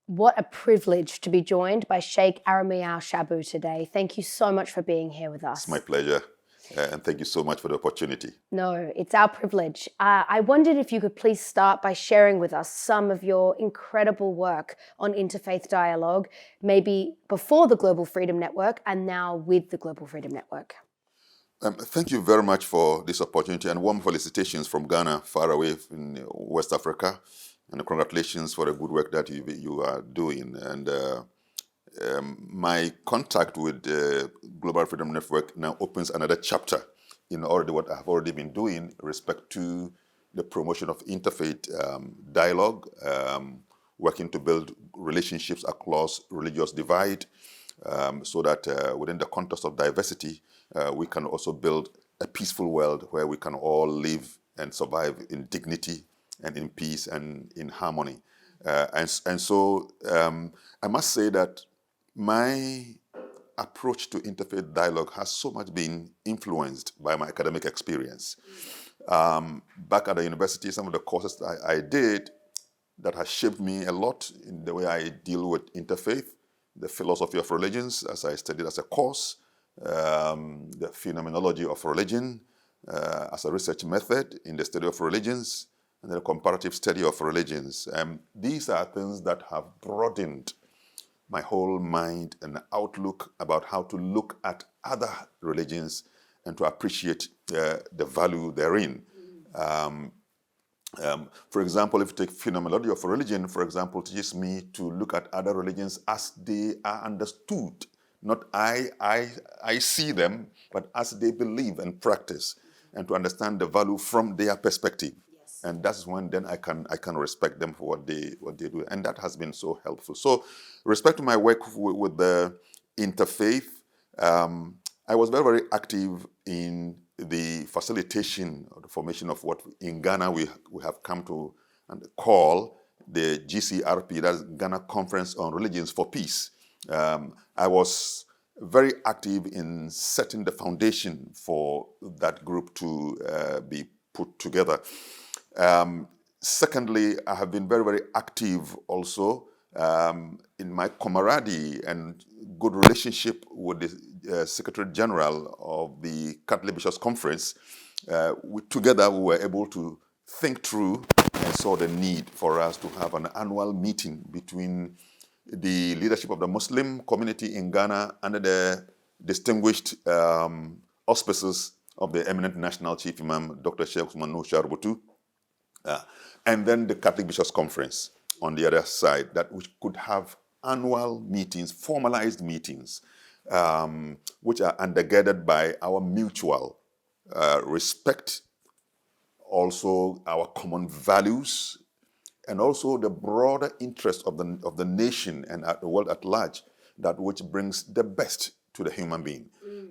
What a privilege to be joined by Sheikh Armiyawo Shaibu today. Thank you so much for being here with us. It's my pleasure, and thank you so much for the opportunity. No, it's our privilege. I wondered if you could please start by sharing with us some of your incredible work on interfaith dialogue, maybe before the Global Freedom Network and now with the Global Freedom Network. Thank you very much for this opportunity, and warm felicitations from Ghana, far away in West Africa, and congratulations for the good work that you are doing. And my contact with the Global Freedom Network now opens another chapter in already what I've already been doing with respect to the promotion of interfaith dialogue, working to build relationships across religious divide, so that within the context of diversity, we can also build a peaceful world where we can all live and survive in dignity and in peace and in harmony. And so I must say that my approach to interfaith dialogue has so much been influenced by my academic experience. Back at the university, some of the courses I did that has shaped me a lot in the way I deal with interfaith, the philosophy of religions, as I studied as a course, the phenomenology of religion as a research method in the study of religions, and the comparative study of religions. These are things that have broadened my whole mind and outlook about how to look at other religions and to appreciate the value therein. For example, if you take phenomenology of religion, for example, teaches me to look at other religions as they are understood. Not I see them, but as they believe and practice, and to understand the value from their perspective. Yes. And that's when then I can respect them for what they do, and that has been so helpful. So, respect to my work with the interfaith, I was very, very active in the facilitation or the formation of what in Ghana we have come to call the GCRP, that's Ghana Conference on Religions for Peace. I was very active in setting the foundation for that group to be put together. Secondly, I have been very, very active also in my camaraderie and good relationship with the Secretary General of the Catholic Bishops' Conference. Together we were able to think through and saw the need for us to have an annual meeting between the leadership of the Muslim community in Ghana under the distinguished auspices of the eminent National Chief Imam, Dr. Sheikh Armiyawo Shaibu, and then the Catholic Bishops' Conference on the other side, that we could have annual meetings, formalized meetings, which are undergirded by our mutual respect, also our common values, and also the broader interest of the nation and the world at large, that which brings the best to the human being.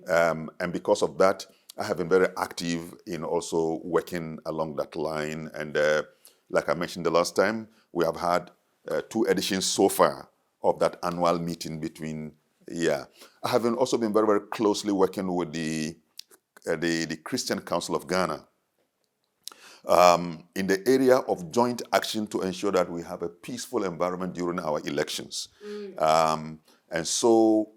And because of that, I have been very active in also working along that line. And like I mentioned the last time, we have had 2 editions so far of that annual meeting between, I have also been very, very closely working with the Christian Council of Ghana, in the area of joint action to ensure that we have a peaceful environment during our elections. And so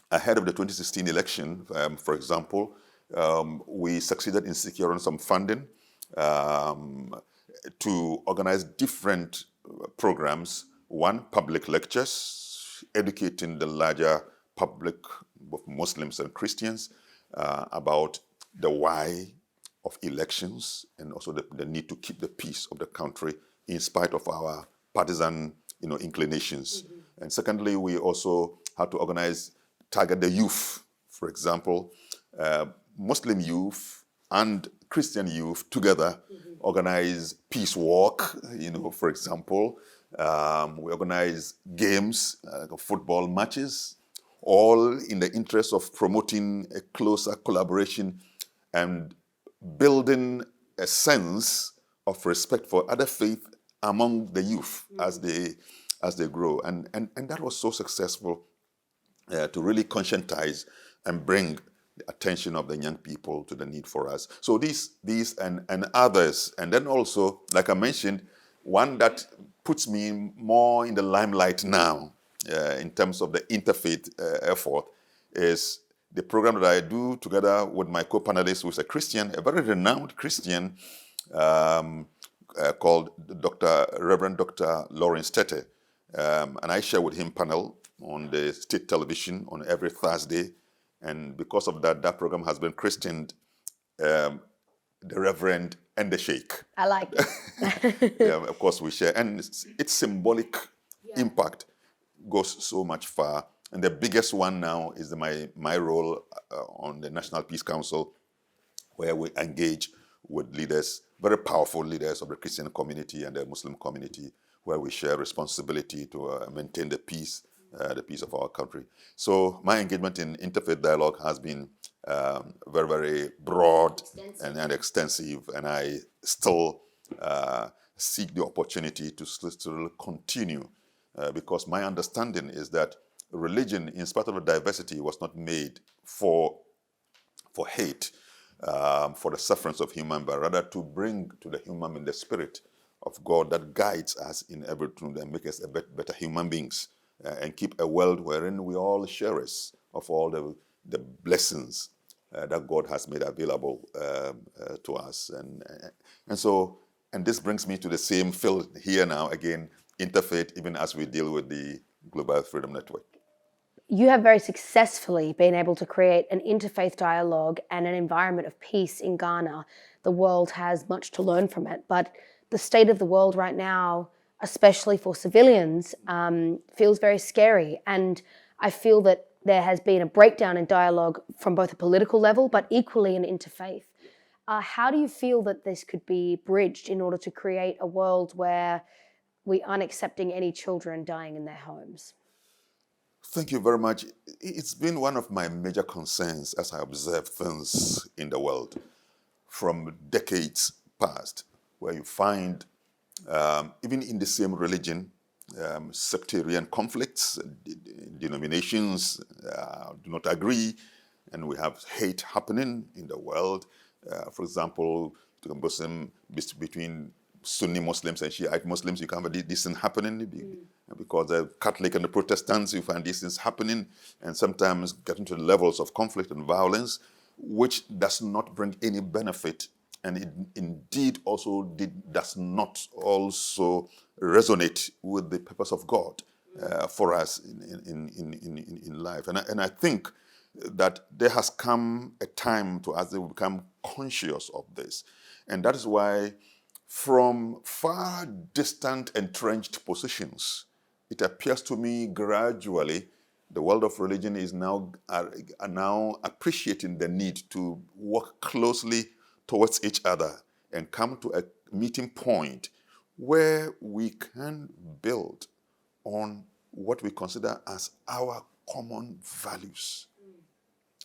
ahead of the 2016 election, for example, we succeeded in securing some funding to organize different programs. One, public lectures, educating the larger public, both Muslims and Christians, about the why of elections, and also the need to keep the peace of the country in spite of our partisan inclinations. And secondly, we also had to target the youth. For example, Muslim youth and Christian youth together organize peace walk, for example. We organize games, football matches, all in the interest of promoting a closer collaboration and building a sense of respect for other faith among the youth as they grow. And that was so successful to really conscientize and bring the attention of the young people to the need for us. So these and others. And then also, like I mentioned, one that puts me more in the limelight now in terms of the interfaith effort is the program that I do together with my co-panelist, who is a Christian, a very renowned Christian, called Reverend Dr. Lawrence Tete. And I share with him panel on the state television on every Thursday. And because of that, that program has been christened the Reverend and the Sheikh. I like it. Yeah, of course we share. And its symbolic impact goes so much far. And the biggest one now is my role on the National Peace Council, where we engage with leaders, very powerful leaders of the Christian community and the Muslim community, where we share responsibility to maintain the peace of our country. So my engagement in interfaith dialogue has been very, very broad and extensive, and I still seek the opportunity to still continue, because my understanding is that religion, in spite of the diversity, was not made for hate, for the sufferance of human, but rather to bring to the human in the spirit of God that guides us in everything and make us a better human beings, and keep a world wherein we all sharers of all the blessings that God has made available to us. And this brings me to the same field here now, again, interfaith, even as we deal with the Global Freedom Network. You have very successfully been able to create an interfaith dialogue and an environment of peace in Ghana. The world has much to learn from it, but the state of the world right now, especially for civilians, feels very scary. And I feel that there has been a breakdown in dialogue from both a political level, but equally in interfaith. How do you feel that this could be bridged in order to create a world where we aren't accepting any children dying in their homes? Thank you very much. It's been one of my major concerns as I observe things in the world from decades past, where you find, even in the same religion, sectarian conflicts, denominations do not agree, and we have hate happening in the world. For example, between Sunni Muslims and Shiite Muslims, you can have these things happening. Because the Catholic and the Protestants, you find these things happening, and sometimes getting to the levels of conflict and violence, which does not bring any benefit, and it indeed also does not also resonate with the purpose of God for us in life. And I think that there has come a time to us that we become conscious of this, and that is why, from far distant entrenched positions, it appears to me gradually the world of religion is now appreciating the need to work closely towards each other and come to a meeting point where we can build on what we consider as our common values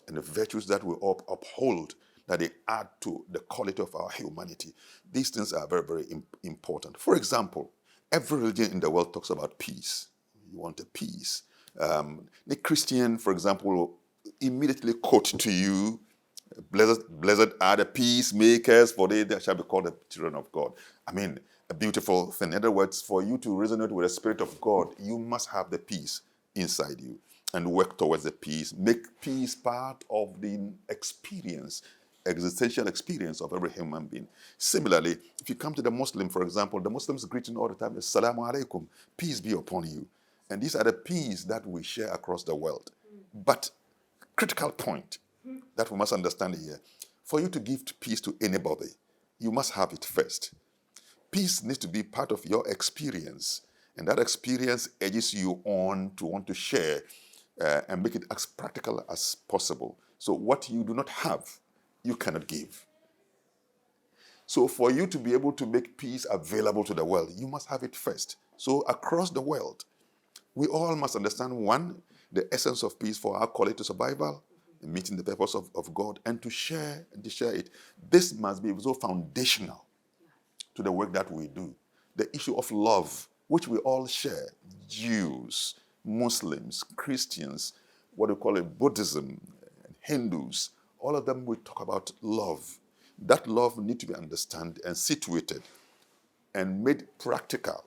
and the virtues that we uphold, that they add to the quality of our humanity. These things are very, very important. For example, every religion in the world talks about peace. You want a peace. The Christian, for example, will immediately quote to you, blessed are the peacemakers, for they shall be called the children of God. I mean, a beautiful thing. In other words, for you to resonate with the Spirit of God, you must have the peace inside you and work towards the peace. Make peace part of the existential experience of every human being. Similarly, if you come to the Muslim, for example, the Muslims greeting all the time is Assalamu alaikum, peace be upon you. And these are the peace that we share across the world. But critical point that we must understand here, for you to give peace to anybody, you must have it first. Peace needs to be part of your experience, and that experience edges you on to want to share and make it as practical as possible. So what you do not have, you cannot give. So for you to be able to make peace available to the world, you must have it first. So across the world, we all must understand, one, the essence of peace for our quality survival, meeting the purpose of God, and to share it. This must be so foundational to the work that we do. The issue of love, which we all share, Jews, Muslims, Christians, what we call it, Buddhism, Hindus, all of them, we talk about love. That love needs to be understood and situated and made practical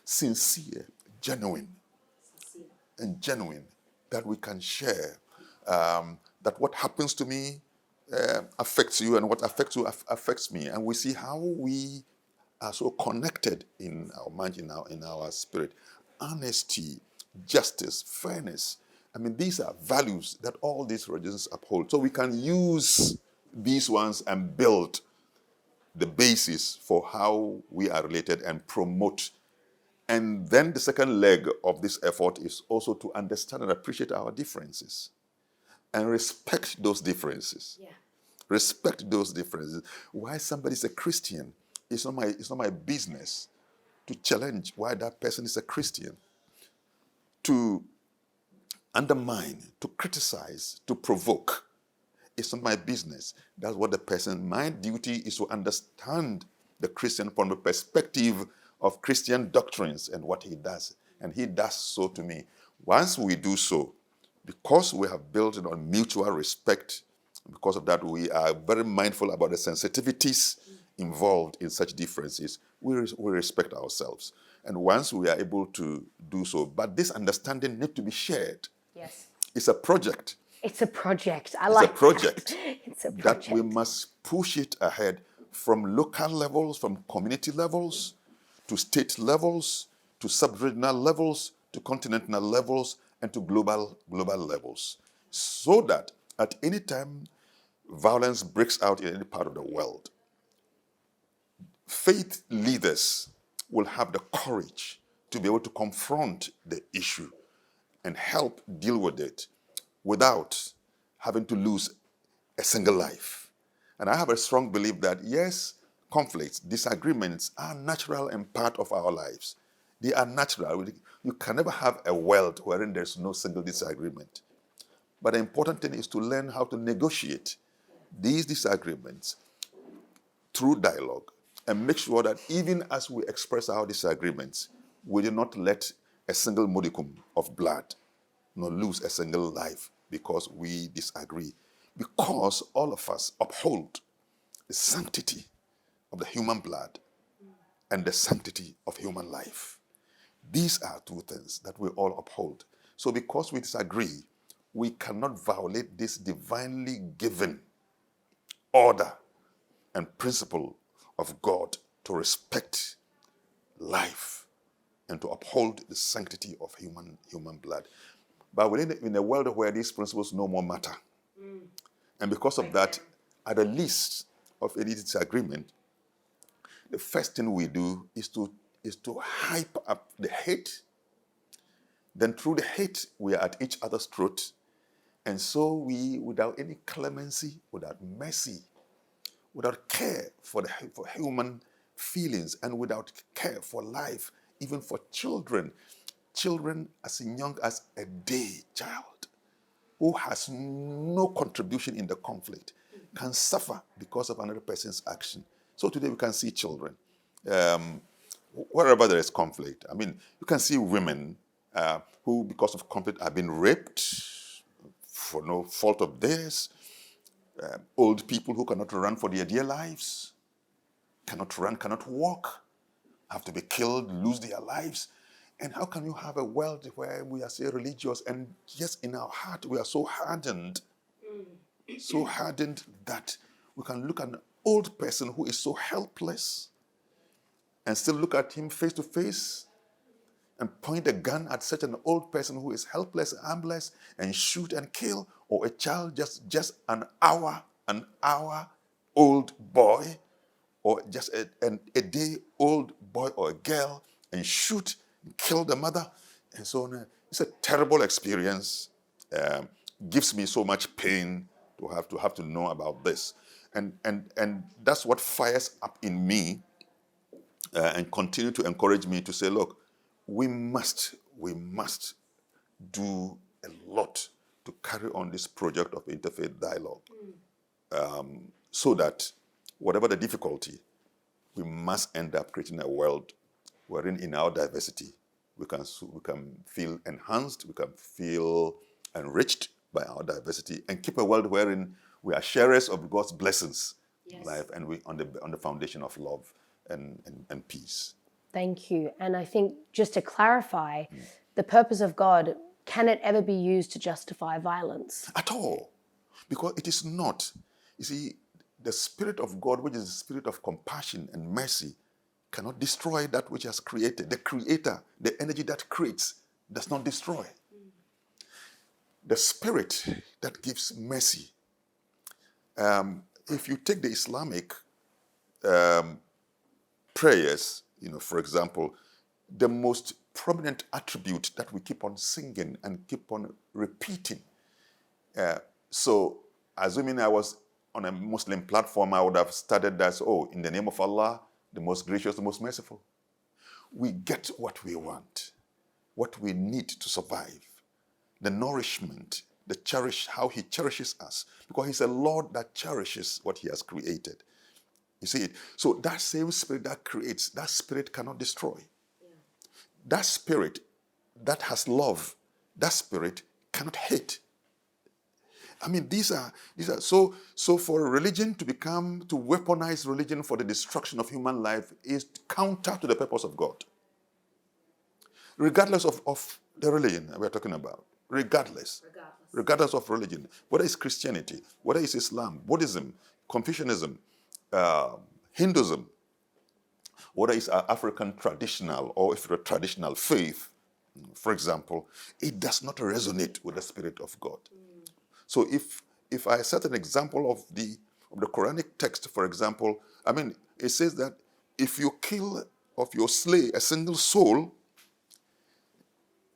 sincere, genuine, and genuine, that we can share. That what happens to me affects you, and what affects you affects me, and we see how we are so connected in our mind, in our spirit. Honesty, justice, fairness. I mean, these are values that all these religions uphold. So we can use these ones and build the basis for how we are related and promote. And then the second leg of this effort is also to understand and appreciate our differences and respect those differences. Yeah. Respect those differences. Why somebody's a Christian, it's not my business to challenge why that person is a Christian, to undermine, to criticize, to provoke. It's not my business. That's what the person, my duty is to understand the Christian from the perspective of Christian doctrines and what he does. And he does so to me. Once we do so, because we have built it on mutual respect, because of that, we are very mindful about the sensitivities involved in such differences. We respect ourselves. And once we are able to do so, but this understanding needs to be shared. Yes. It's a project. It's a project. It's a project That. It's a that project. we must push it ahead from local levels, from community levels, to state levels, to sub-regional levels, to continental levels, and to global levels, so that at any time violence breaks out in any part of the world, faith leaders will have the courage to be able to confront the issue and help deal with it without having to lose a single life. And I have a strong belief that, yes, conflicts, disagreements are natural and part of our lives. They are natural. You can never have a world wherein there's no single disagreement. But the important thing is to learn how to negotiate these disagreements through dialogue and make sure that even as we express our disagreements, we do not let a single modicum of blood nor lose a single life because we disagree. Because all of us uphold the sanctity of the human blood and the sanctity of human life. These are two things that we all uphold. So because we disagree, we cannot violate this divinely given order and principle of God to respect life and to uphold the sanctity of human blood. But in a world where these principles no more matter, and because of that, at the least of any disagreement, the first thing we do is to hype up the hate. Then through the hate, we are at each other's throat. And so we, without any clemency, without mercy, without care for human feelings, and without care for life, even for children as young as a day child, who has no contribution in the conflict, can suffer because of another person's action. So today we can see children, wherever there is conflict. I mean, you can see women who, because of conflict, have been raped for no fault of theirs. Old people who cannot run for their dear lives, cannot run, cannot walk, have to be killed, lose their lives. And how can you have a world where we are so religious and yes, in our heart we are so hardened that we can look at an old person who is so helpless and still look at him face to face and point a gun at such an old person who is helpless, armless, and shoot and kill, or a child just an hour old boy, or just a day old boy or a girl, and shoot and kill the mother, and so on. It's a terrible experience. Gives me so much pain to have to know about this, and that's what fires up in me and continue to encourage me to say, look, we must do a lot to carry on this project of interfaith dialogue, so that whatever the difficulty, we must end up creating a world wherein in our diversity we can feel enhanced, we can feel enriched by our diversity, and keep a world wherein we are sharers of God's blessings in life, and we on the foundation of love and peace. Thank you. And I think just to clarify, the purpose of God, can it ever be used to justify violence? At all. Because it is not. You see, the Spirit of God, which is the spirit of compassion and mercy, cannot destroy that which has created. The Creator, the energy that creates, does not destroy. The Spirit that gives mercy. If you take the Islamic prayers, for example, the most prominent attribute that we keep on singing and keep on repeating. So, assuming I was on a Muslim platform, I would have started as, in the name of Allah, the most gracious, the most merciful. We get what we want, what we need to survive, the nourishment, how he cherishes us, because he's a Lord that cherishes what he has created. You see it? So that same spirit that creates, that spirit cannot destroy. Yeah. That spirit that has love, that spirit cannot hate. I mean, these are so for a religion to weaponize religion for the destruction of human life is counter to the purpose of God. Regardless of the religion we're talking about. Regardless of religion. Whether it's Christianity, whether it's Islam, Buddhism, Confucianism, Hinduism, whether it's African traditional or if it's a traditional faith, for example, it does not resonate with the Spirit of God. So if I set an example of the Quranic text, for example, I mean, it says that if you kill or you slay a single soul,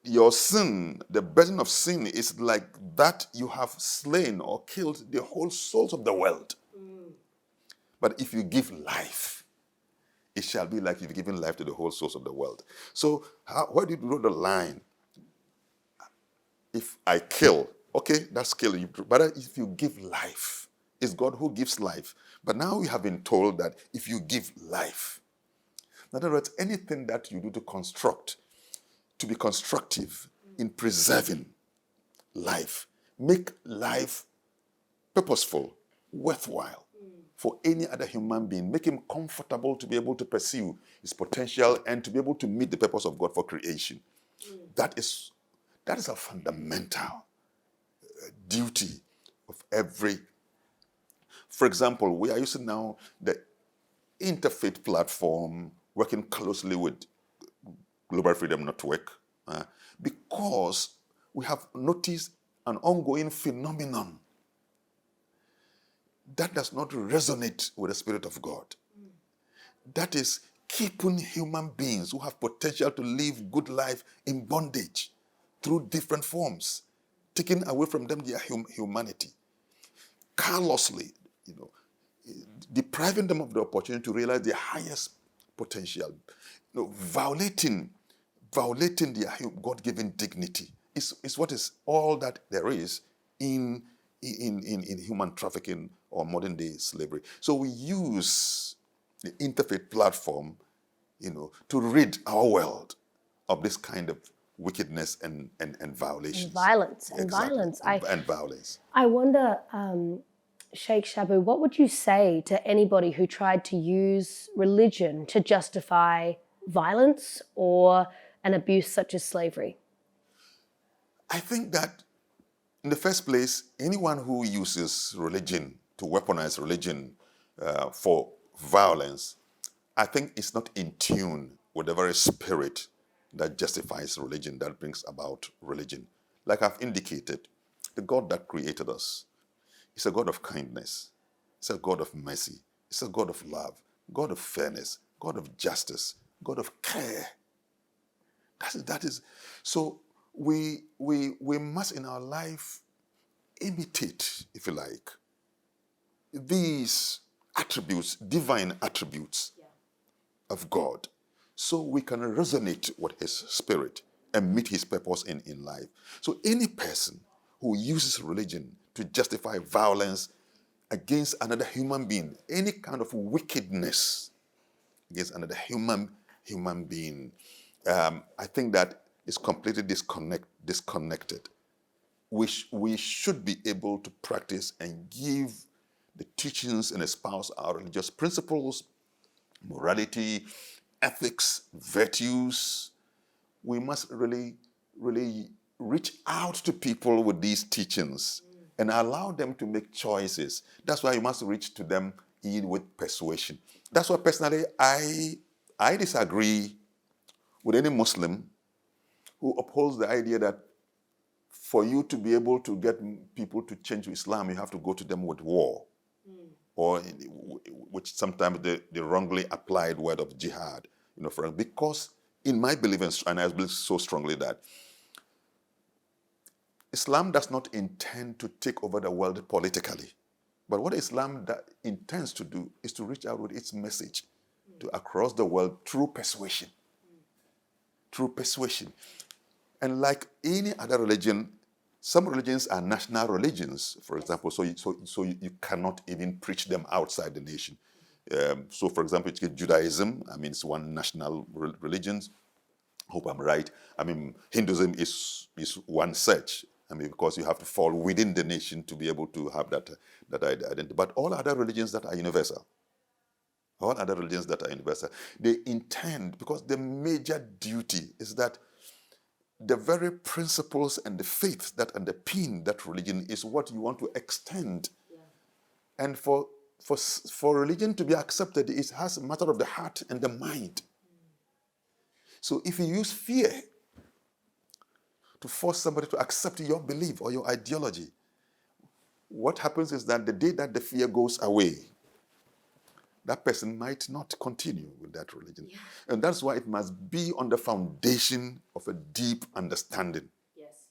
your sin, the burden of sin is like that you have slain or killed the whole souls of the world. But if you give life, it shall be like you've given life to the whole souls of the world. So where did you draw the line? If I kill, okay, that's killing. But if you give life, it's God who gives life. But now we have been told that if you give life, in other words, anything that you do to be constructive in preserving life, make life purposeful, worthwhile for any other human being, make him comfortable to be able to pursue his potential and to be able to meet the purpose of God for creation. That is a fundamental duty of every. For example, we are using now the interfaith platform, working closely with Global Freedom Network, because we have noticed an ongoing phenomenon that does not resonate with the Spirit of God. That is keeping human beings who have potential to live good life in bondage through different forms, taking away from them their humanity, callously, depriving them of the opportunity to realize their highest potential, violating their God-given dignity. Is what is all that there is in human trafficking or modern day slavery. So we use the interfaith platform, to rid our world of this kind of wickedness and violations. And violence. And exactly. violence. And violence. I wonder, Sheikh Shaibu, what would you say to anybody who tried to use religion to justify violence or an abuse such as slavery? I think that, in the first place, anyone who uses religion to weaponize religion for violence, I think is not in tune with the very spirit that justifies religion, that brings about religion. Like I've indicated, the God that created us is a God of kindness. It's a God of mercy. It's a God of love, God of fairness, God of justice, God of care. That is. So we must in our life imitate, if you like, these attributes, divine attributes of God, so we can resonate with his spirit and meet his purpose in life. So any person who uses religion to justify violence against another human being, any kind of wickedness against another human being, I think that is completely disconnected. We should be able to practice and give the teachings and espouse our religious principles, morality, ethics, virtues. We must really, really reach out to people with these teachings and allow them to make choices. That's why you must reach to them with persuasion. That's why personally I disagree with any Muslim who upholds the idea that for you to be able to get people to change to Islam, you have to go to them with war, or which sometimes the wrongly applied word of jihad. Because in my belief, and I believe so strongly that Islam does not intend to take over the world politically. But what Islam intends to do is to reach out with its message to across the world through persuasion. Through persuasion. And like any other religion, some religions are national religions, for example, so you cannot even preach them outside the nation. So, for example, Judaism, it's one national religion. Hope I'm right. Hinduism is one such. Because you have to fall within the nation to be able to have that identity. But all other religions that are universal, they intend, because the major duty is that the very principles and the faith that underpin that religion is what you want to extend. Yeah. And for religion to be accepted, it has a matter of the heart and the mind. So if you use fear to force somebody to accept your belief or your ideology, what happens is that the day that the fear goes away, that person might not continue with that religion. Yeah. And that's why it must be on the foundation of a deep understanding. Yes.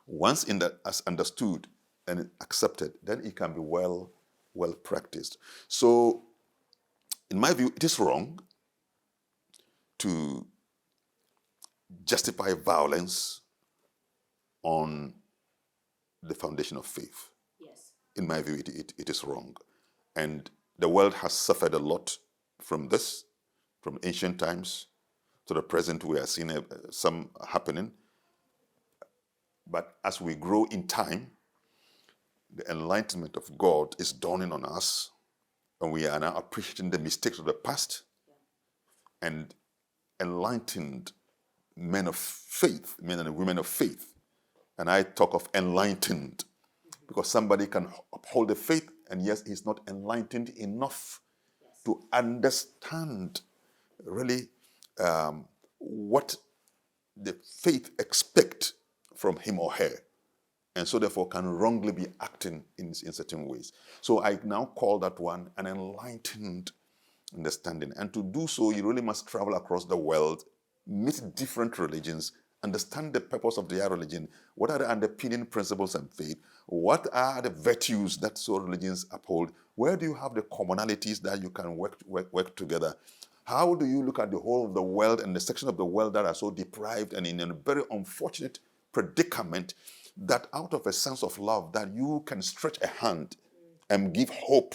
Once as understood and accepted, then it can be well practiced. So, in my view, it is wrong to justify violence on the foundation of faith. Yes. In my view, it is wrong. And the world has suffered a lot from this, from ancient times to the present. We are seeing some happening. But as we grow in time, the enlightenment of God is dawning on us, and we are now appreciating the mistakes of the past and enlightened men of faith, men and women of faith. And I talk of enlightened because somebody can uphold the faith, and yes, he's not enlightened enough to understand really what the faith expect from him or her, and so therefore can wrongly be acting in certain ways. So I now call that one an enlightened understanding. And to do so, you really must travel across the world, meet different religions, understand the purpose of their religion, what are the underpinning principles and faith, what are the virtues that so religions uphold, where do you have the commonalities that you can work together, how do you look at the whole of the world and the section of the world that are so deprived and in a very unfortunate predicament, that out of a sense of love that you can stretch a hand and give hope.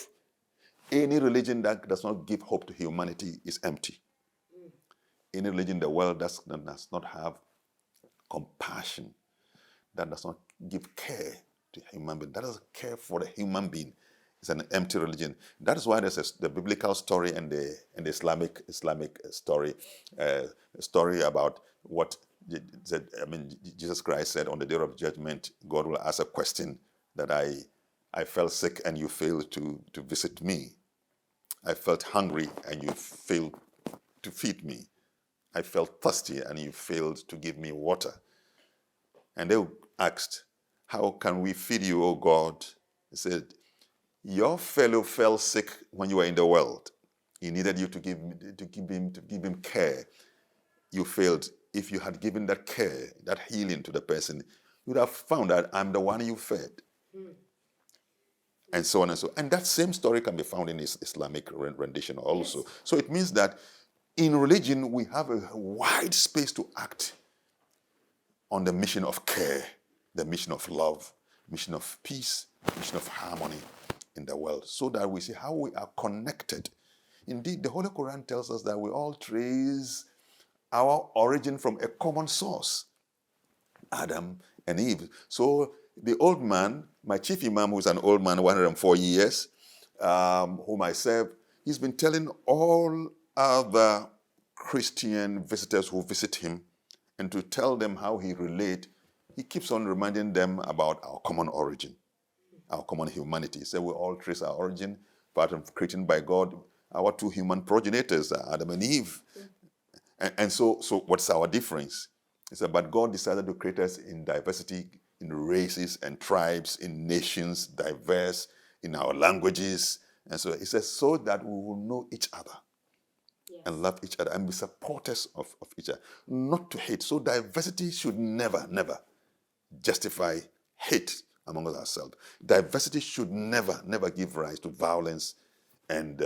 Any religion that does not give hope to humanity is empty. Any religion in the world that does not have compassion, that does not give care to human being, that doesn't care for the human being, is an empty religion. That is why there's the biblical story and the Islamic story, story about what Jesus Christ said on the day of judgment. God will ask a question that I felt sick and you failed to visit me. I felt hungry and you failed to feed me. I felt thirsty and you failed to give me water. And they asked, how can we feed you, O God? He said, your fellow fell sick when you were in the world. He needed you to give him care. You failed. If you had given that care, that healing to the person, you would have found that I'm the one you fed. And so on and so on. And that same story can be found in Islamic rendition also. Yes. So it means that in religion, we have a wide space to act on the mission of care, the mission of love, mission of peace, mission of harmony in the world, so that we see how we are connected. Indeed, the Holy Quran tells us that we all trace our origin from a common source, Adam and Eve. So the old man, my chief Imam, who's an old man, 104 years, whom I serve, he's been telling all other Christian visitors who visit him and to tell them how he relates, he keeps on reminding them about our common origin, our common humanity. So we all trace our origin, part of created by God. Our two human progenitors are Adam and Eve. And so what's our difference? It's about God decided to create us in diversity, in races and tribes, in nations, diverse, in our languages. And so it says, so that we will know each other. Yes. And love each other and be supporters of each other, not to hate. So diversity should never, never justify hate among ourselves. Diversity should never, never give rise to violence and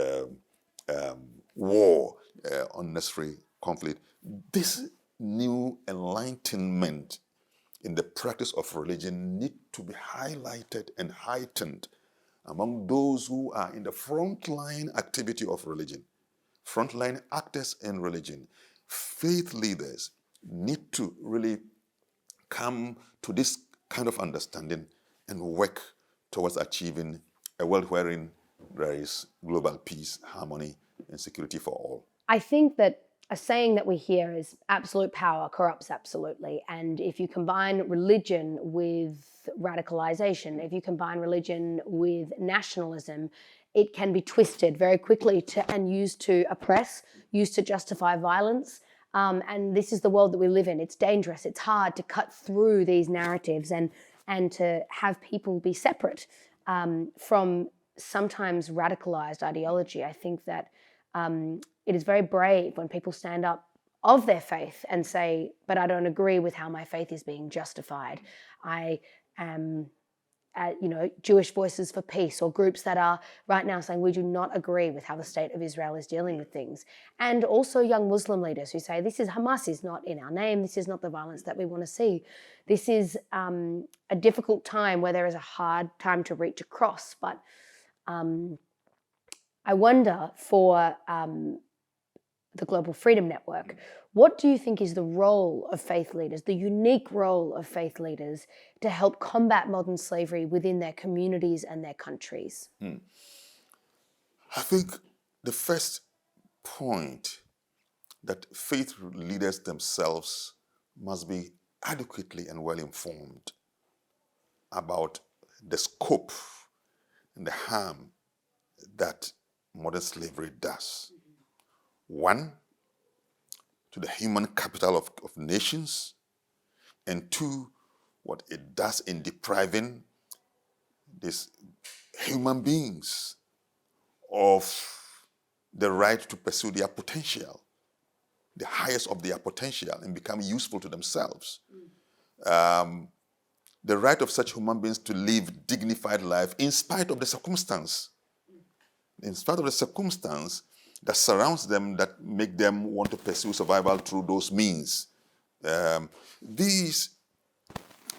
war, unnecessary conflict. This new enlightenment in the practice of religion need to be highlighted and heightened among those who are in the frontline activity of religion, frontline actors in religion. Faith leaders need to really come to this kind of understanding and work towards achieving a world wherein there is global peace, harmony, and security for all. I think that a saying that we hear is absolute power corrupts absolutely. And if you combine religion with radicalization, if you combine religion with nationalism, it can be twisted very quickly and used to oppress, used to justify violence. And this is the world that we live in. It's dangerous. It's hard to cut through these narratives and to have people be separate from sometimes radicalized ideology. I think that it is very brave when people stand up of their faith and say, but I don't agree with how my faith is being justified. I am, Jewish Voices for Peace, or groups that are right now saying we do not agree with how the state of Israel is dealing with things. And also young Muslim leaders who say Hamas is not in our name. This is not the violence that we want to see. This is a difficult time where there is a hard time to reach across. But I wonder for the Global Freedom Network, what do you think is the role of faith leaders, the unique role of faith leaders to help combat modern slavery within their communities and their countries? I think the first point that faith leaders themselves must be adequately and well informed about the scope and the harm that modern slavery does. One, to the human capital of nations, and two, what it does in depriving these human beings of the right to pursue their potential, the highest of their potential, and become useful to themselves. The right of such human beings to live dignified life in spite of the circumstance. In spite of the circumstance that surrounds them, that make them want to pursue survival through those means. These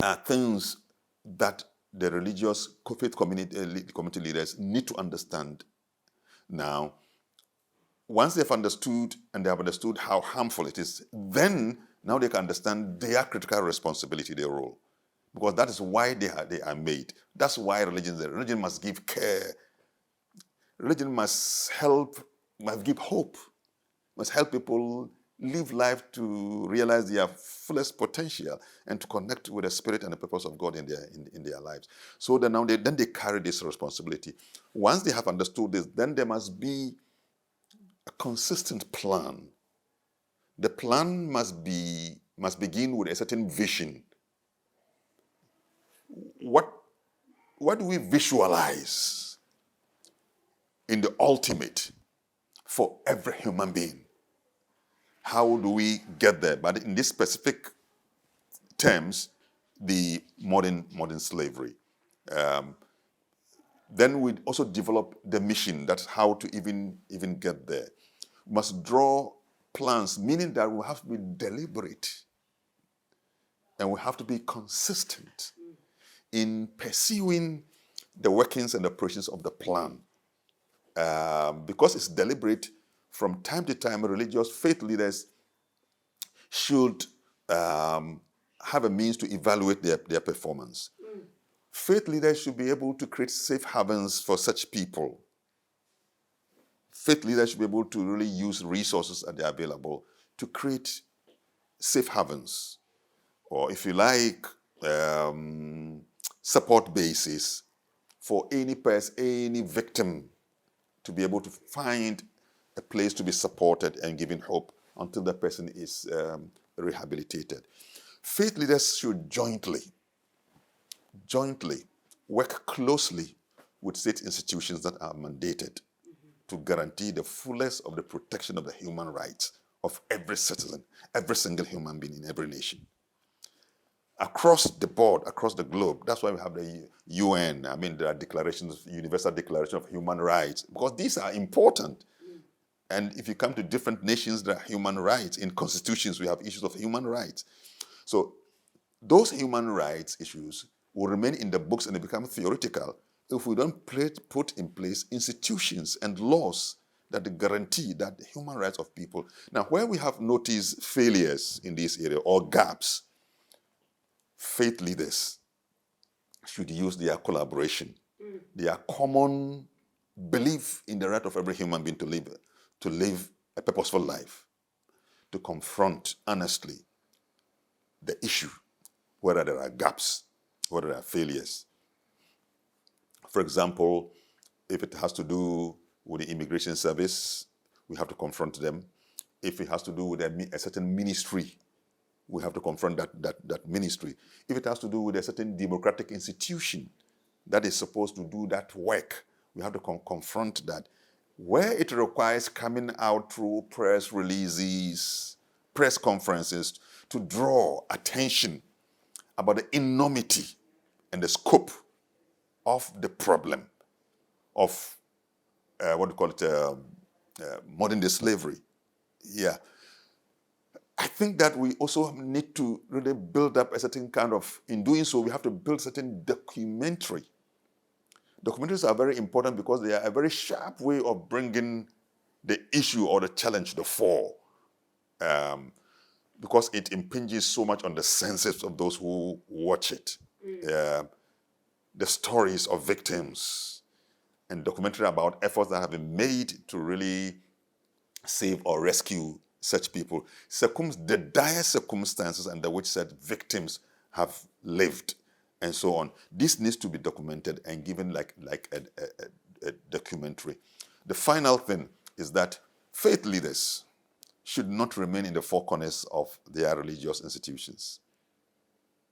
are things that the religious faith community leaders need to understand now. Once they've understood and they have understood how harmful it is, then now they can understand their critical responsibility, their role. Because that is why they are made. That's why religion must give care. Religion must help, must give hope, must help people live life to realize their fullest potential and to connect with the spirit and the purpose of God in their lives. So then now they carry this responsibility. Once they have understood this, then there must be a consistent plan. The plan must begin with a certain vision. What do we visualize in the ultimate for every human being? How do we get there? But in this specific terms, the modern slavery. Then we also develop the mission. That's how to even get there. We must draw plans, meaning that we have to be deliberate and we have to be consistent in pursuing the workings and operations of the plan. Because it's deliberate, from time to time, religious faith leaders should have a means to evaluate their performance. Faith leaders should be able to create safe havens for such people. faith leaders should be able to really use resources that are available to create safe havens, or if you like, support bases for any person, any victim, to be able to find a place to be supported and given hope until the person is rehabilitated. Faith leaders should jointly work closely with state institutions that are mandated to guarantee the fullest of the protection of the human rights of every citizen, every single human being in every nation. Across the board, across the globe. That's why we have the UN. I mean, there are declarations, Universal Declaration of Human Rights, because these are important. And if you come to different nations, there are human rights. In constitutions, we have issues of human rights. So those human rights issues will remain in the books and they become theoretical if we don't put in place institutions and laws that guarantee that the human rights of people. Now, where we have noticed failures in this area or gaps, faith leaders should use their collaboration, their common belief in the right of every human being to live a purposeful life, to confront honestly the issue, whether there are gaps, whether there are failures. For example, if it has to do with the immigration service, we have to confront them. If it has to do with a certain ministry, we have to confront that ministry. If it has to do with a certain democratic institution that is supposed to do that work, we have to confront that. Where it requires coming out through press releases, press conferences, to draw attention about the enormity and the scope of the problem of modern day slavery. Yeah. I think that we also need to really build up a certain kind of, in doing so, we have to build certain documentary. Documentaries are very important because they are a very sharp way of bringing the issue or the challenge to the fore, because it impinges so much on the senses of those who watch it. The stories of victims and documentary about efforts that have been made to really save or rescue such people. The dire circumstances under which such victims have lived and so on. This needs to be documented and given like a documentary. The final thing is that faith leaders should not remain in the four corners of their religious institutions.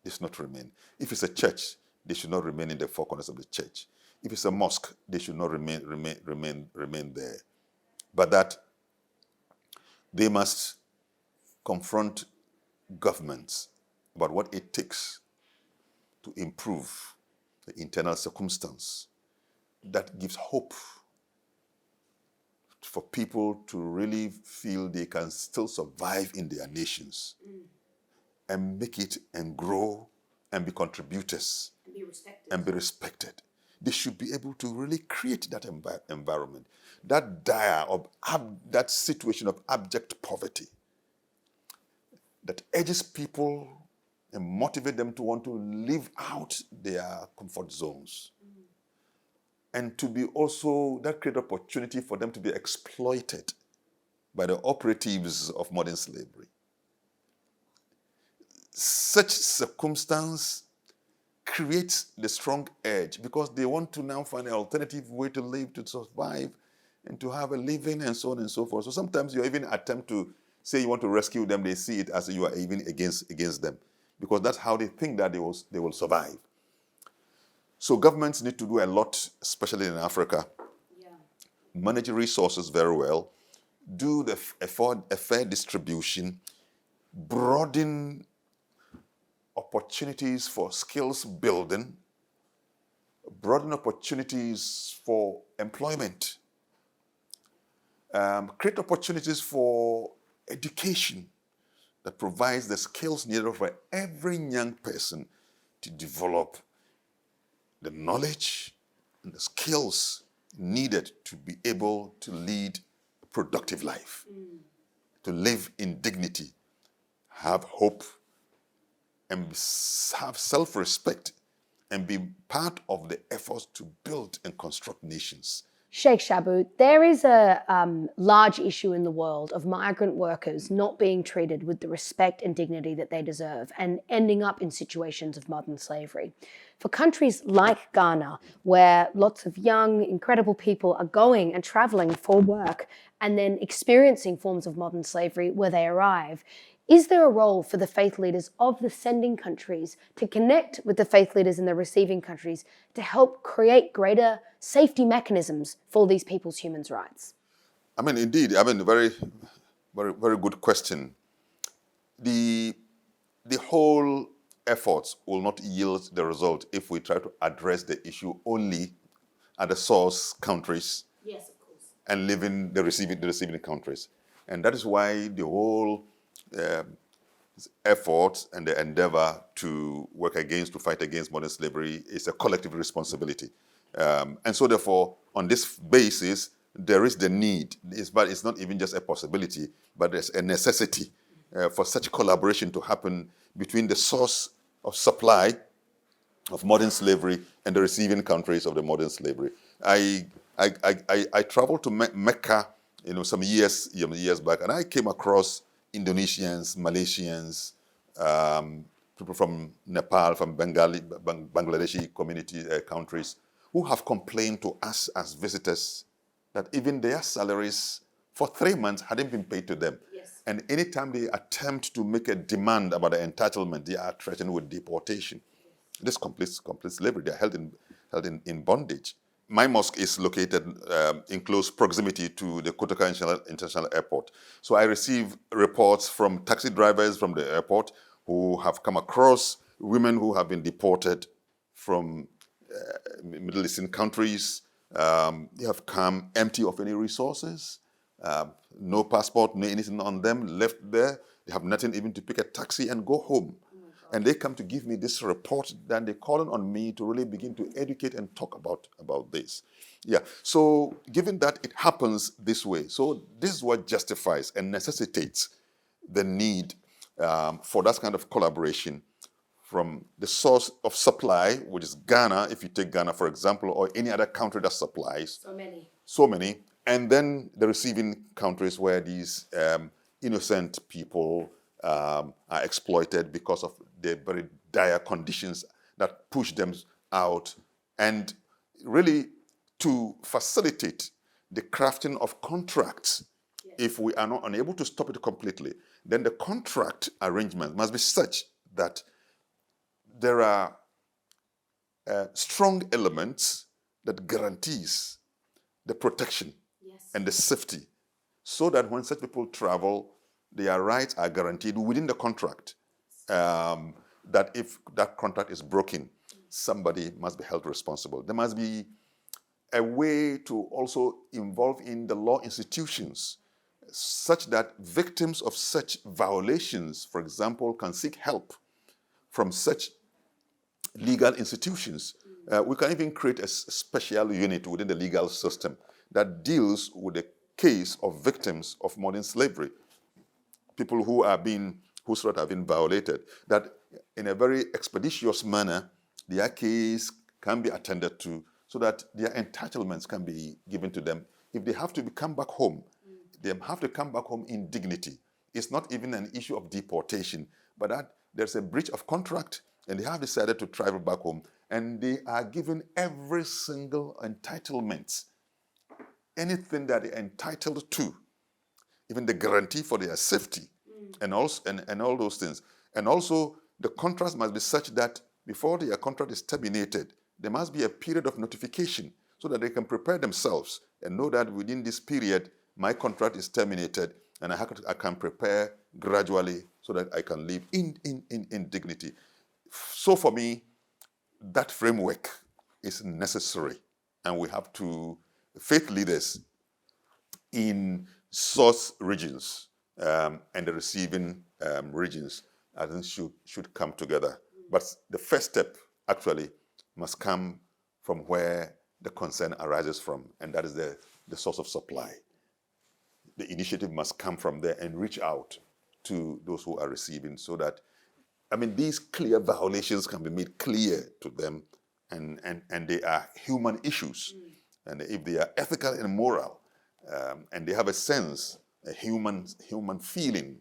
They should not remain. If it's a church, they should not remain in the four corners of the church. If it's a mosque, they should not remain there. But that they must confront governments about what it takes to improve the internal circumstance that gives hope for people to really feel they can still survive in their nations and make it and grow and be contributors and be respected. They should be able to really create that environment, that situation of abject poverty that urges people and motivate them to want to live out their comfort zones. And to be also, that create opportunity for them to be exploited by the operatives of modern slavery. Such circumstance creates the strong urge because they want to now find an alternative way to live, to survive, and to have a living, and so on and so forth. So sometimes you even attempt to say you want to rescue them, they see it as you are even against them, because that's how they think that they will survive. So governments need to do a lot, especially in Africa. Manage resources very well, do a fair distribution, broaden opportunities for skills building, broaden opportunities for employment, create opportunities for education that provides the skills needed for every young person to develop the knowledge and the skills needed to be able to lead a productive life, to live in dignity, have hope, and have self-respect, and be part of the efforts to build and construct nations, Sheikh Shabu, there is a large issue in the world of migrant workers not being treated with the respect and dignity that they deserve and ending up in situations of modern slavery. For countries like Ghana, where lots of young, incredible people are going and traveling for work and then experiencing forms of modern slavery where they arrive, is there a role for the faith leaders of the sending countries to connect with the faith leaders in the receiving countries to help create greater safety mechanisms for these people's human rights? I mean, indeed, very, very, very good question. The whole efforts will not yield the result if we try to address the issue only at the source countries. Yes, of course. And leaving the receiving countries. And that is why the whole effort and the endeavor to fight against modern slavery is a collective responsibility. And so therefore, on this basis, there is the need, but it's not even just a possibility, but there's a necessity for such collaboration to happen between the source of supply of modern slavery and the receiving countries of the modern slavery. I traveled to Mecca, some years back, and I came across Indonesians, Malaysians, people from Nepal, from Bangladeshi community countries, who have complained to us as visitors that even their salaries for 3 months hadn't been paid to them. Yes. And anytime they attempt to make a demand about the entitlement, they are threatened with deportation. This complete slavery. They are held in bondage. My mosque is located in close proximity to the Kotoka International Airport. So I receive reports from taxi drivers from the airport who have come across women who have been deported from Middle Eastern countries. They have come empty of any resources, no passport, no anything on them, left there. They have nothing even to pick a taxi and go home. And they come to give me this report, then they call on me to really begin to educate and talk about this. Yeah, so given that it happens this way, so this is what justifies and necessitates the need for that kind of collaboration from the source of supply, which is Ghana, if you take Ghana, for example, or any other country that supplies. So many. And then the receiving countries where these innocent people are exploited because of the very dire conditions that push them out, and really to facilitate the crafting of contracts. Yes. If we are not unable to stop it completely, then the contract arrangement must be such that there are strong elements that guarantees the protection. Yes. And the safety, so that when such people travel, their rights are guaranteed within the contract. That if that contract is broken, somebody must be held responsible. There must be a way to also involve in the law institutions such that victims of such violations, for example, can seek help from such legal institutions. We can even create a special unit within the legal system that deals with the case of victims of modern slavery, people whose rights have been violated, that in a very expeditious manner, their case can be attended to so that their entitlements can be given to them. If they have to come back home, they have to come back home in dignity. It's not even an issue of deportation, but that there's a breach of contract and they have decided to travel back home, and they are given every single entitlement, anything that they're entitled to, even the guarantee for their safety, and all those things. And also, the contract must be such that before their contract is terminated, there must be a period of notification so that they can prepare themselves and know that within this period, my contract is terminated, and I can prepare gradually so that I can live in dignity. So for me, that framework is necessary, and we have to, faith leaders in source regions and the receiving regions, I think should come together. But the first step actually must come from where the concern arises from, and that is the source of supply. The initiative must come from there and reach out to those who are receiving, so that, these clear violations can be made clear to them, and they are human issues. and if they are ethical and moral, and they have a sense, a human feeling,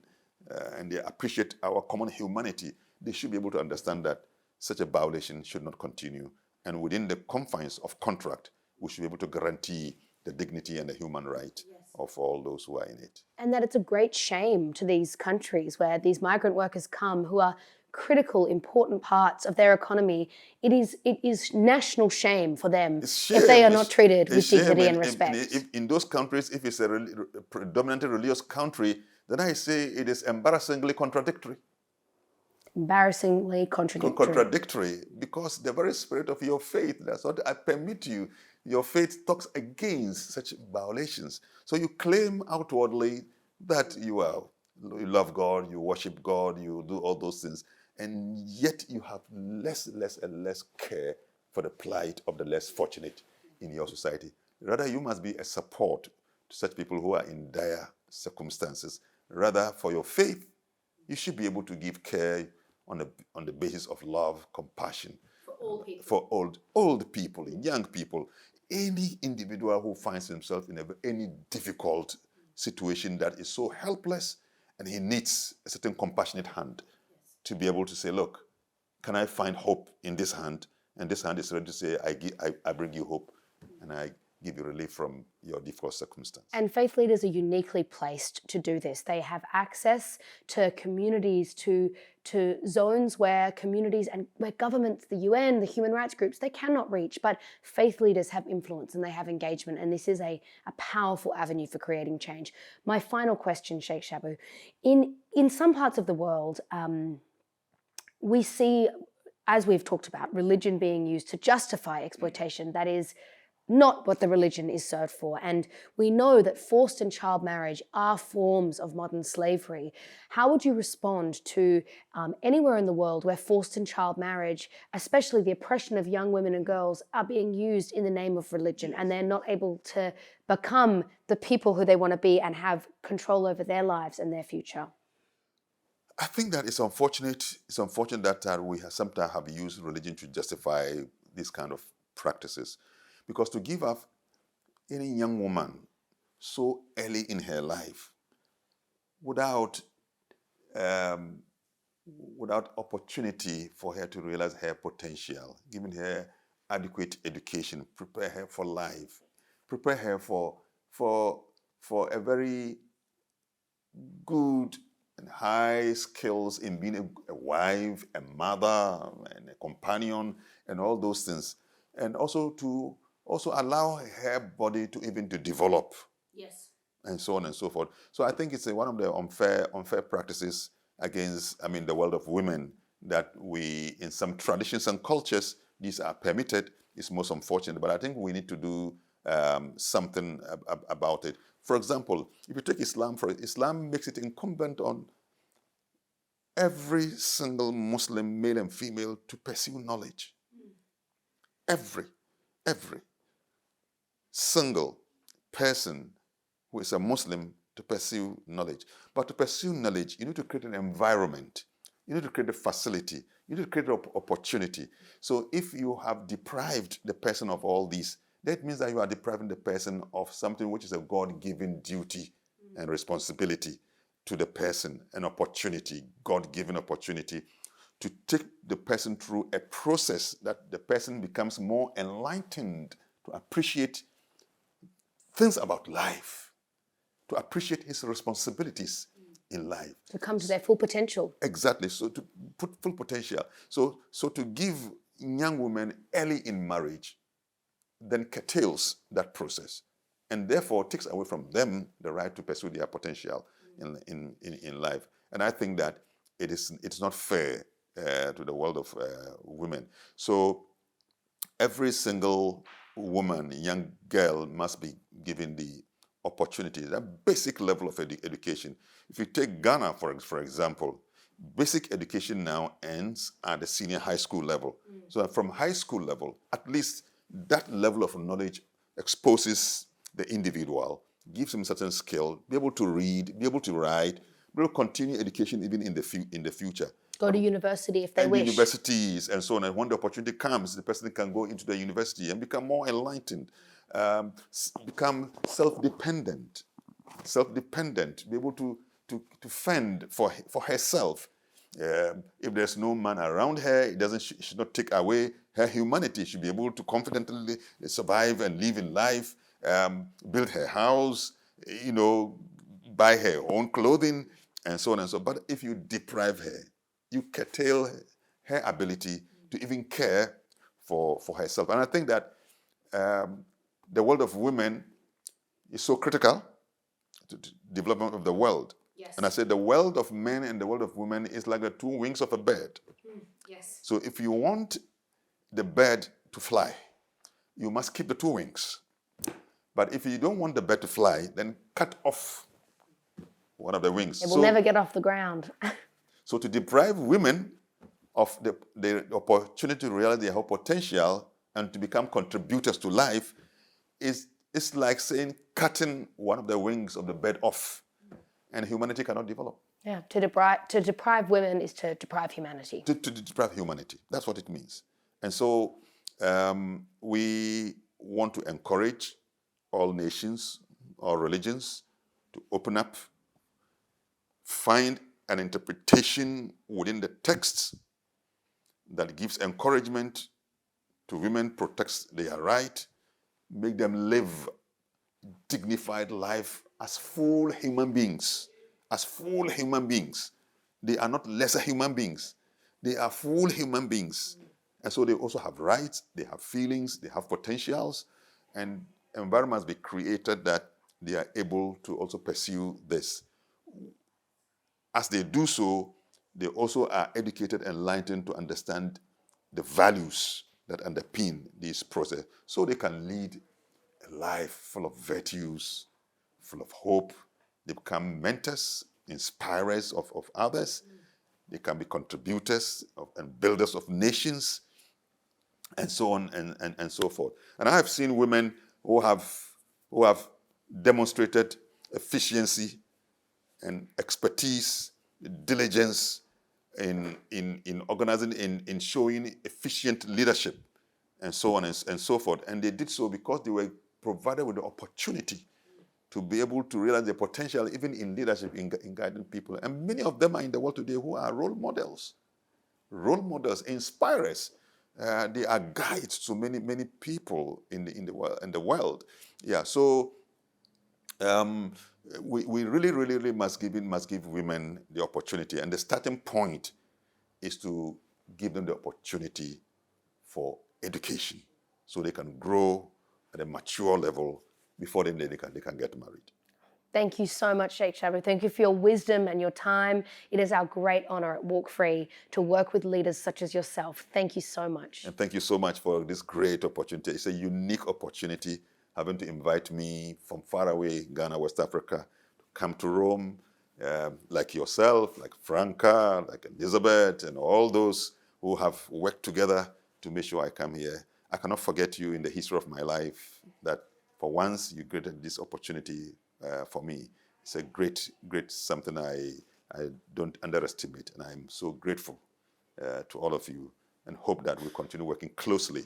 and they appreciate our common humanity, they should be able to understand that such a violation should not continue. And within the confines of contract, we should be able to guarantee the dignity and the human right of all those who are in it. And that it's a great shame to these countries where these migrant workers come who are critical, important parts of their economy. It is national shame for them if they are not treated with dignity and respect. In those countries, if it's a predominantly religious country, then I say it is embarrassingly contradictory. Embarrassingly Contradictory, because the very spirit of your faith, that's what I permit you. Your faith talks against such violations. So you claim outwardly that you love God, you worship God, you do all those things, and yet you have less and less care for the plight of the less fortunate in your society. Rather, you must be a support to such people who are in dire circumstances. Rather, for your faith, you should be able to give care on the basis of love, compassion. For all people. For old people, young people, any individual who finds himself in any difficult situation that is so helpless, and he needs a certain compassionate hand to be able to say, look, can I find hope in this hand? And this hand is ready to say, I bring you hope, and I give you relief from your difficult circumstance. And faith leaders are uniquely placed to do this. They have access to communities, to zones where communities and where governments, the UN, the human rights groups, they cannot reach. But faith leaders have influence and they have engagement. And this is a powerful avenue for creating change. My final question, Sheikh Shaibu, in some parts of the world, we see, as we've talked about, religion being used to justify exploitation. That is not what the religion is served for. And we know that forced and child marriage are forms of modern slavery. How would you respond to anywhere in the world where forced and child marriage, especially the oppression of young women and girls, are being used in the name of religion, and they're not able to become the people who they want to be and have control over their lives and their future? I think that it's unfortunate. It's unfortunate that we sometimes have used religion to justify these kind of practices. Because to give up any young woman so early in her life without opportunity for her to realize her potential, giving her adequate education, prepare her for life, prepare her for a very good and high skills in being a wife, a mother, and a companion, and all those things, and also allow her body to develop. Yes. And so on and so forth. So I think it's one of the unfair practices against, the world of women, that we, in some traditions and cultures, these are permitted. It's most unfortunate, but I think we need to do something about it. For example, if you take Islam makes it incumbent on every single Muslim, male and female, to pursue knowledge. Every single person who is a Muslim to pursue knowledge. But to pursue knowledge, you need to create an environment. You need to create a facility. You need to create an opportunity. So if you have deprived the person of all these, that means that you are depriving the person of something which is a God-given duty and responsibility to the person, an opportunity, God-given opportunity, to take the person through a process that the person becomes more enlightened to appreciate things about life, to appreciate his responsibilities in life. To come to their full potential. Exactly. So to put full potential. So to give young women early in marriage then curtails that process, and therefore takes away from them the right to pursue their potential in life. And I think that it's not fair to the world of women. So every single woman, young girl, must be given the opportunity, that basic level of education. If you take Ghana, for example, basic education now ends at the senior high school level. So from high school level, at least that level of knowledge exposes the individual, gives him certain skill, be able to read, be able to write, be able to continue education even in the future. Go to university if they wish. Universities and so on. And when the opportunity comes, the person can go into the university and become more enlightened. become self-dependent, be able to fend for herself. If there's no man around her, it should not take away her humanity. She should be able to confidently survive and live in life, build her house, buy her own clothing, and so on and so on. But if you deprive her, you curtail her ability to even care for herself. And I think that the world of women is so critical to the development of the world. Yes. And I said the world of men and the world of women is like the two wings of a bird. Yes. So if you want the bird to fly, you must keep the two wings. But if you don't want the bird to fly, then cut off one of the wings. It will never get off the ground. So to deprive women of the opportunity to realize their whole potential and to become contributors to life it's like saying cutting one of the wings of the bird off, and humanity cannot develop. Yeah, to deprive women is to deprive humanity. To deprive humanity, that's what it means. And so we want to encourage all nations, all religions to open up, find an interpretation within the texts that gives encouragement to women, protects their right, make them live dignified life as full human beings. As full human beings. They are not lesser human beings. They are full human beings. And so they also have rights, they have feelings, they have potentials, and environments be created that they are able to also pursue this. As they do so, they also are educated and enlightened to understand the values that underpin this process, so they can lead a life full of virtues, full of hope. They become mentors, inspirers of others. They can be contributors and builders of nations, and so on and so forth. And I have seen women who have demonstrated efficiency and expertise, diligence in organizing, in showing efficient leadership, and so on and so forth. And they did so because they were provided with the opportunity to be able to realize their potential, even in leadership, in guiding people. And many of them are in the world today who are role models, inspirers. They are guides to many people in the world. Yeah. So we really must give women the opportunity, and the starting point is to give them the opportunity for education, so they can grow at a mature level before then they can get married. Thank you so much, Sheikh Shaibu. Thank you for your wisdom and your time. It is our great honor at Walk Free to work with leaders such as yourself. Thank you so much. And thank you so much for this great opportunity. It's a unique opportunity, having to invite me from far away, Ghana, West Africa, to come to Rome, like yourself, like Franca, like Elizabeth, and all those who have worked together to make sure I come here. I cannot forget you in the history of my life, that for once you created this opportunity for me. It's a great something I don't underestimate, and I'm so grateful to all of you, and hope that we'll continue working closely.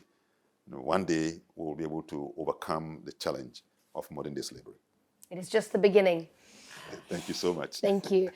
One day we'll be able to overcome the challenge of modern day slavery. It is just the beginning. Thank you so much. Thank you.